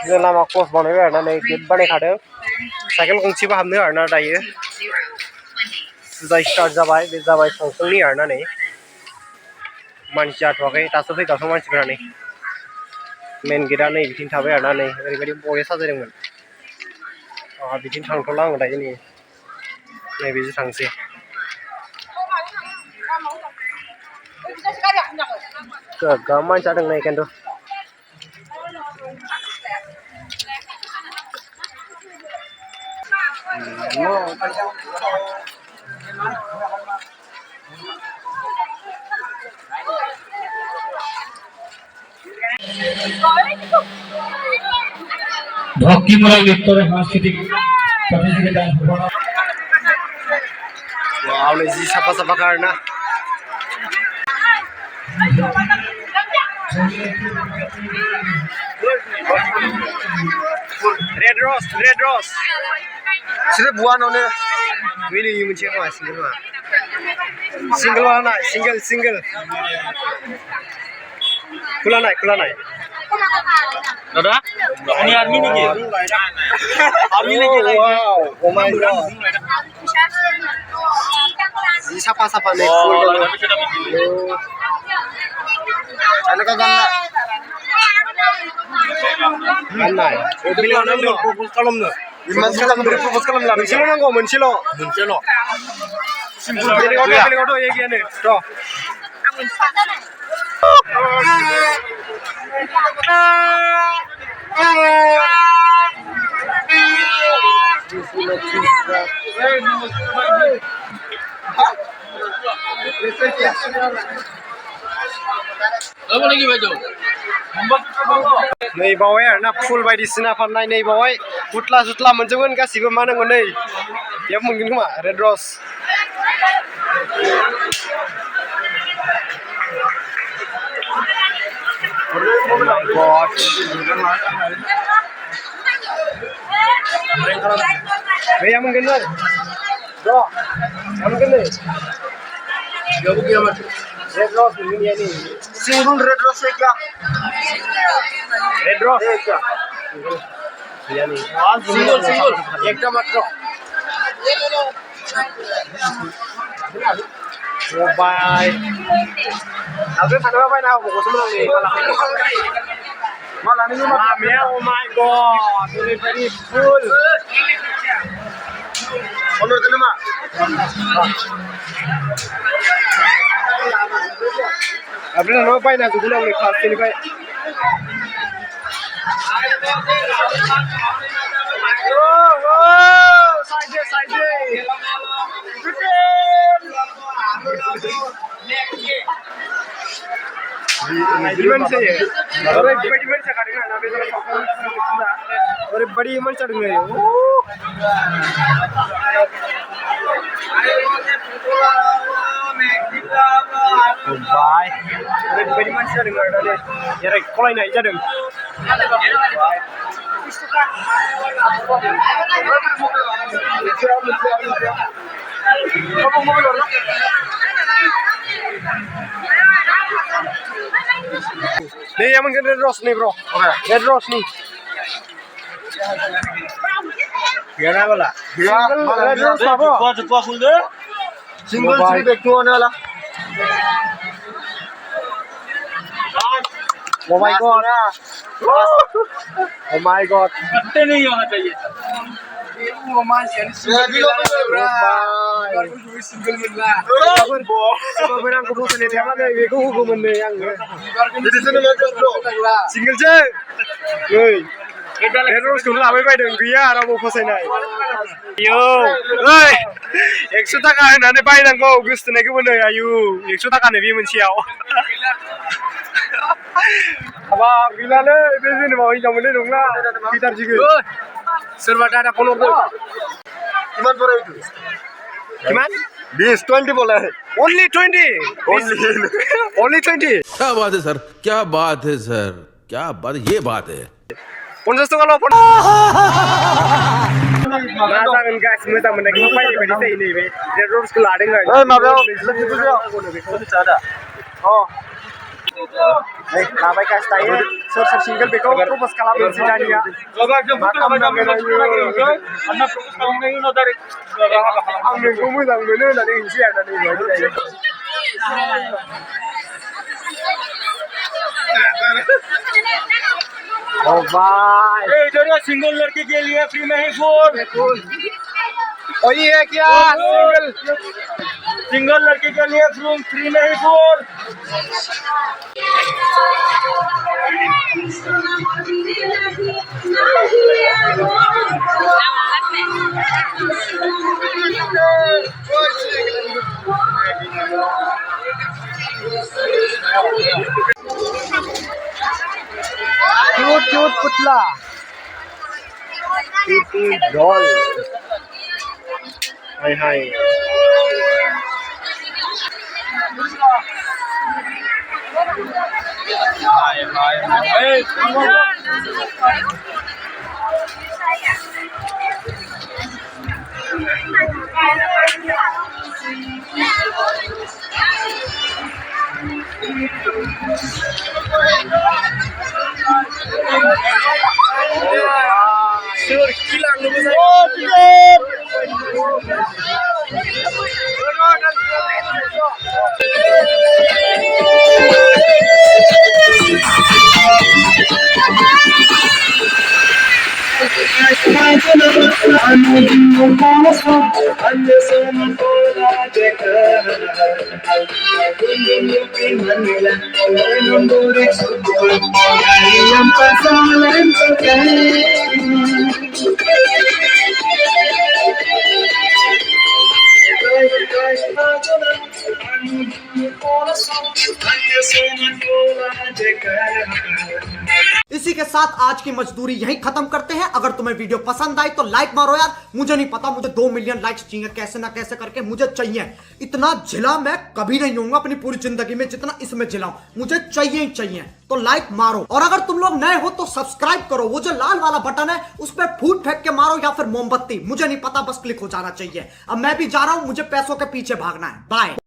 जों लामा क्रस बानायबाय आरोना नै गेट बानायखादों साइकेल गंसेबो हाबनो आरोना दायो जाय स्टार्ट जाबाय बे जाबाय साइकेलनि आरोना नै मानसि जाथ'वाखै दासो फैगासिनो मानसिफोरा नै मेन गेटआ नै बिथिं थाबाय आरोना नै ओरैबायदि बरिया साजायदोंमोन बिथिं थांथ'ला आं दायो नै नैबेजों थांसै गोग्गोम मानसि जादों नै खिन्थु ভক্তিমূলক নৃত্যের সাংস্কৃতিক প্রতিযোগিতা आवले जी साफा साफा करना रेड रोज सिर्फ बुआ नोने मिली ये मुझे क्या सिंगल वाला ना सिंगल खुला नहीं दादा ini army nih gitu army nih gitu oh my god जी साफा nih ada kagak ganda bilang dong propose kolom dong propose kolom lah moncelo nanggo moncelo pilih auto ya gini toh apa lagi baju नै बावै आरोना full बायदिसिना फाननाय नै बावै फुटला मोनजोबगोन गासिबो मा नांगौ नै बेयाव मोनगोन खोमा रेड रज बेयाव मोनगोन नै मोनगोन नै रेड रज मोनगोन या नै सिंगल रेड रज है क्या रेड रज है क्या सिंगल एक मात्र bye aku sana apa nak aku semua ni malah ni mama oh my god ini very full ono tu nama apa nak apa nak aku nak kelas ni baik oh side event से है और एक बड़ी event से करेंगे ना बेचारा और एक बड़ी इवेंट चढ़ेंगे बाय और एक बड़ी इवेंट चढ़ेंगे ना यार एक कोई नहीं चढ़ेंगे नहीं यामन रेड रॉस नहीं ब्रो रेड रॉस नहीं गया वाला रेड रॉस बाबू कुछ फुल दे सिंगल थ्री बैक टू आने वाला oh my God oh my God कट्टे नहीं होना चाहिए सिंगल मिलना बेराम को बोसने थे हमारे बेको हुकुम ने आङो सिंगल जे ओइ रेडरस खौ लाबाय बायदों गैया रावबो फसायनाय आयौ ओइ 100 टाका होनानै बायनांगौ गोसथोनायखौबो नै आयौ 100 टाकानो बे मोनसेयाव हाबा गैलालै बे जेनेबा हिनजाव मोननाय नंला गिटार जिगोन सोरबा दादा फन हरदों किमान बोराय इदु किमान 20 बोला है ओनली 20 ओनली 20 क्या बात है सर क्या बात है सर क्या बात ये बात है 50 टाकाल' फन मा जागोन गाइस मोजां मोननायखौ बायनाय बायदि जायो नैबे रेड र'सखौ लादों आरो ओइ माबायाव लोगोफोरजों बेखौ मिथिया दा Labai ka style sir single beko propose kala bensi dania Robert jom bukan apa jam kita kira anda propose kalau nggak ini dari ang nengko moजां moनो होननानै होनसै आरोना नै ओ भाई ए जरा सिंगल लड़की के लिए फ्री में ही फोन और ये है क्या सिंगल लड़की के लिए फ्री में ही फोन क्यूट क्यूट पुतला क्यूट डॉल हाय हाय इसी के साथ आज की मजदूरी यहीं खत्म करते हैं। अगर तुम्हें वीडियो पसंद आई तो लाइक मारो यार। मुझे नहीं पता, मुझे 2 मिलियन लाइक्स चाहिए, कैसे ना कैसे करके मुझे चाहिए। इतना झिला मैं कभी नहीं होऊंगा अपनी पूरी जिंदगी में जितना इसमें झिलाऊं, मुझे चाहिए ही चाहिए। तो लाइक मारो, और अगर तुम लोग नए हो तो सब्सक्राइब करो। वो जो लाल वाला बटन है उस पर फूट फेंक के मारो या फिर मोमबत्ती, मुझे नहीं पता, बस क्लिक हो जाना चाहिए। अब मैं भी जा रहा हूं, मुझे पैसों के पीछे भागना है। बाय।